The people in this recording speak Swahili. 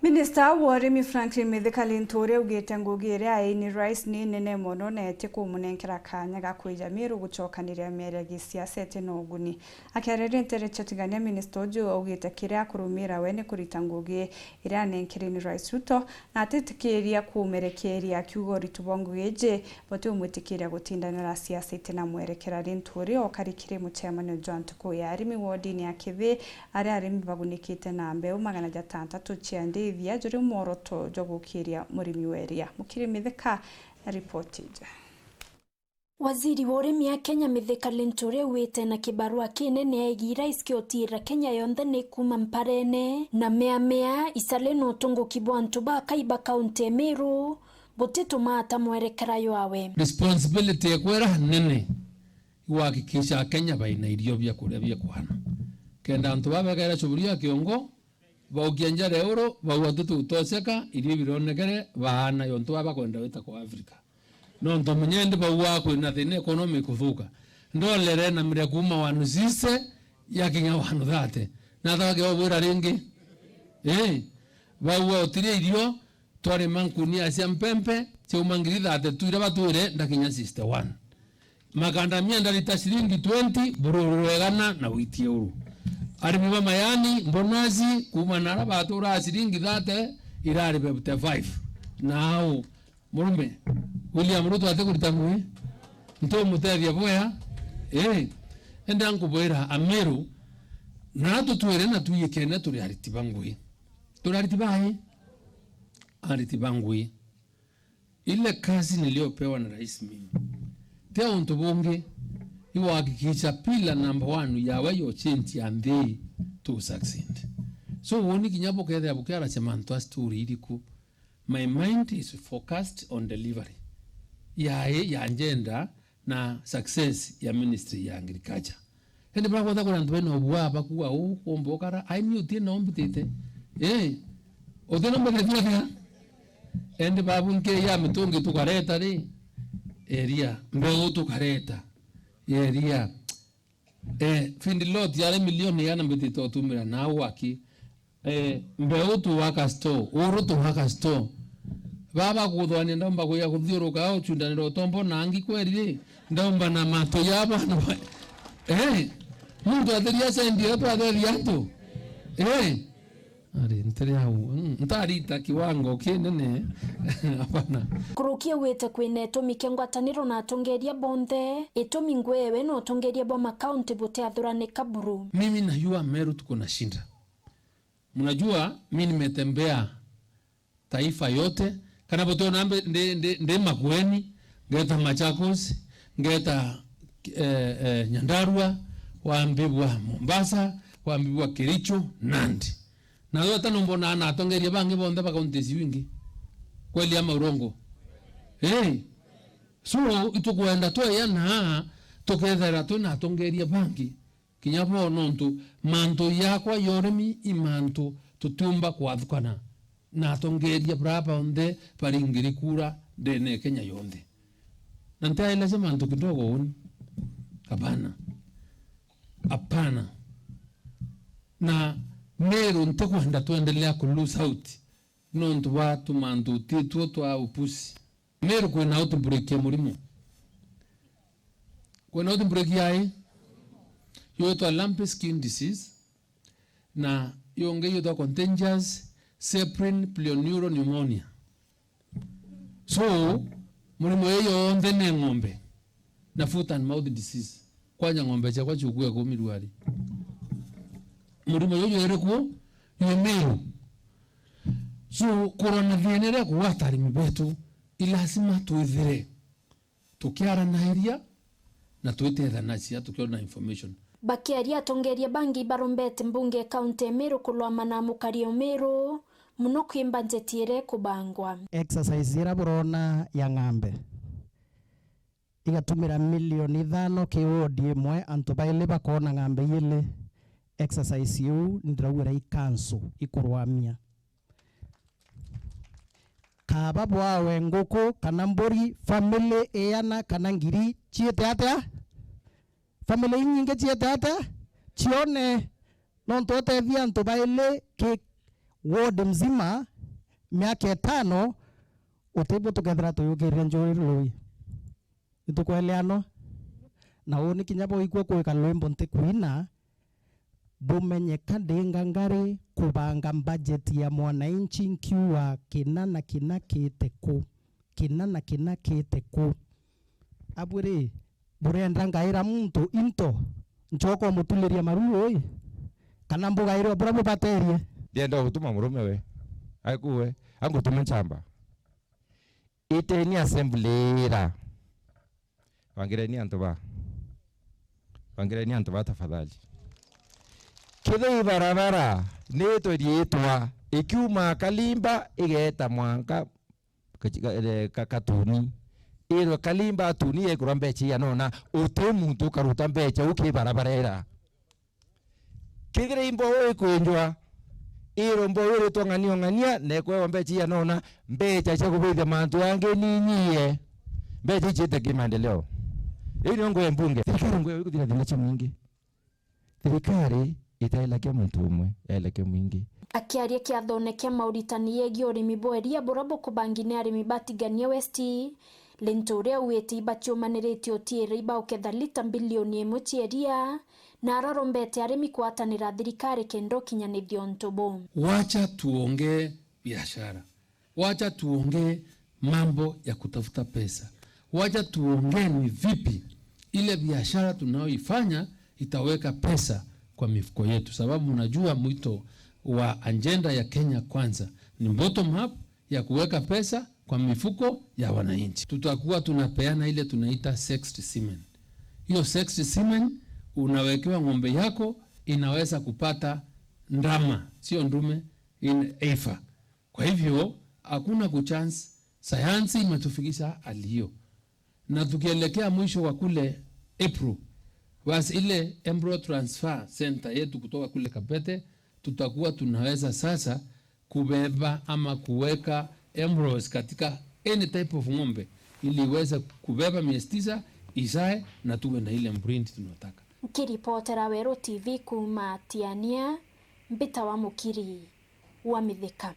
Minister wa Urimi Franklin Mithika Lîntûrî augite NGUGIRIA ni RAIS ni nene mono na eti kumunenkera kanya gakwija miru gucokaniria mere gisiasa eti no uguni akerere nterechetigania minister uju augite kiria kurumira we ni kurita ngugi iria nenkeri ni RAIS Ruto na atitikiria kumerekeria kiugo ritubongu eje bote umwitikiria gutindanira siasa eti na mwerekera Lîntûrî okarikire muchemano John Tukuya arimi wodini ya kivi arimi bagunikite na mbeu 600 cia NDITHIA juri moroto jogukiria MURIMI weria mukiri Mithika na ripoti je. Waziri wa Urimi ya Kenya Mithika Lîntûrî wite na kibarua kinene aigira iskiotira Kenya yonthe ni kuma mparene na mea isaleno utunguki bwa antu ba kaiba kaunti Meru botitu mata mwerekera yawe responsibility ekwera nene iwakikisha Kenya baina irio bya kuria bya kwana kenda antu babegera chuburia kiongo baukianja euro bawatutu utoseka irio bironekere baana yontu abakwenda wita kwa Africa no ndo mnyende bawa ko na thine economic kuthuka ndolere na mire kuma wanu sise yakinya wanu thate na thage obura ringi bawa utirie irio tware mankuni asia mpempe cheumangiri thate tuire bature ndakinya 61 makandamia ndalita shilingi 20 bururugana na witie uru arimi ba mayani mbonazi kumanara batura shilingi thate irari bebute 5 now murume William Ruto atekurita mwe nto muteria boya enda nkubwera Ameru na tutwere na tuyikene turi aritibangwe aritibangwe ile kazi niliyopewa na rais mimi teo ntubonge iwahakikisha pila number 1 yawe yo change and they to succeed so woni kinyabo kethe abukara chemanto story iliku my mind is focused on delivery ya agenda na success ya ministry ya agriculture ende bako ta kuna ndweno obwa bakuwa ombokara I knew tie no mbitete odeno mbetete ende babu nke ya mitungi tukareta ri area mbego tukareta area findi lot ya milioni yana mbitete otumira na waki mbego tu waka store uru tu waka store baba kuthwani ndomba kuya kuthiuruka au chundaniro tombo nangi kweri ndomba na mato yaba mundu atheria sendi yetu atheria tu ari nteria ntarita kiwango kinene hapana kurukia wete kwine tomike ngwataniro na atongeria bonde etomi ngwewe no atongeria bwa makaunti bote athurane kaburu mimi najua Meru tuko na shinda mnajua mimi nimetembea taifa yote kana boto nambe nde Makueni ngeta Machakos ngeta Nyandarua waambibwa Mombasa waambibwa Kericho Nandi na yote nombona na atongeria bange bonde baka untesi wingi kweli ama urongo so itukwenda to yana tokethera to na atongeria bangi kinyabo nontu manto yakwa yoremi imanto tutumba kwathukana na atongeria braba onde paringiri kura dene Kenya yonde nanta ile sema manto kidogo oni hapana na Meru ntakwenda tuendelea kulusa sauti nontu watu manto titu twa upusi Meru kuna outbreak ya murimo kuna outbreak yae yoto lumpy skin disease na yonge yoto contagious Seprin pneumopneumonia so murimo yeyo ndene ngombe na foot and mouth disease kwanya ngombe cha kwa chukue ko milwari murimo yeyo erekuo Meru so coronavirus ko watari mibetu ilasima tuithire tukiara na area na tuitetha na cia tukiona information bakiaria atongeria bangi barombete mbunge kaunti Meru kulwa na mukario Meru muno kwimba njetiere kubangwa exercise ira burona ya ng'ambe igatumira milioni 5 kiodi imwe antu baile bakona ng'ambe ile exercise yu ndrawira ikanso ikurwamia kaba bwawe nguku kana mbori family eyana kana ngiri chiete ata family nyinge chiete ata chione non tote vianto baile ke ward mzima miaka 5 utebo tukethira tuyukiria njuri lui itukweleano na uni kinyabo ikwo kwika lwimbo ntikuina bumenyeka ndingangari kubanga budget ya mwananchi nkiwa kinana kinakite ku abure burenda ngaira muntu into nchoko mutuliria maruo oi kana mbuga iro bura mubaterie ndienda gutuma murume we akuwe angutuma nchamba ite ni assembly ra wangireni antu ba tafadhali kithei barabara neto rietwa ikiuma Kalimba igeta Mwanka Katuni iro Kalimba Atuni egura mbecha ya nona uti muntu karuta mbecha ukibarabara era kigire imbo we kwenjwa iro mbo we twang'ania nekwe mbecha ya nona mbecha cha kubithia mantu yange ninyie mbecha chite kimaendeleo ino ngo mbunge thirikari ngo ikuthira thina cha mwingi thirikari itaelekea muntu umwe eleke mwingi akiaria kiathone kia mauritani yegi urimi bweria burabo kubangine arimi batigania West Lîntûrî uite ibachiomanirite otiere ibauketha lita bilioni 1 chieria na ararombete arimi kwatanira thirikari kendo kinyanithio ntobo. Wacha tuongee biashara, wacha tuongee mambo ya kutafuta pesa, wacha tuongee ni vipi ile biashara tunayoifanya itaweka pesa kwa mifuko yetu, sababu unajua mwito wa agenda ya Kenya kwanza ni bottom up ya kuweka pesa kwa mifuko ya wananchi. Tutakuwa tunapeana ile tunaita sexed semen. Hiyo sexed semen unawekewa ng'ombe yako inaweza kupata ndama, sio ndume, in efa. Kwa hivyo hakuna kuchance, sayansi imetufikisha alio. Na tukielekea mwisho wa kule April, basi ile embryo transfer center yetu kutoka kule Kabete tutakuwa tunaweza sasa kubeba ama kuweka embryos katika any type of ng'ombe ili iweze kubeba miezi 9 izae na tuwe na ile mbrindi tunataka. Kiripotera Wero TV kuma Tiania Mbita wa Mukiri wa Mithika.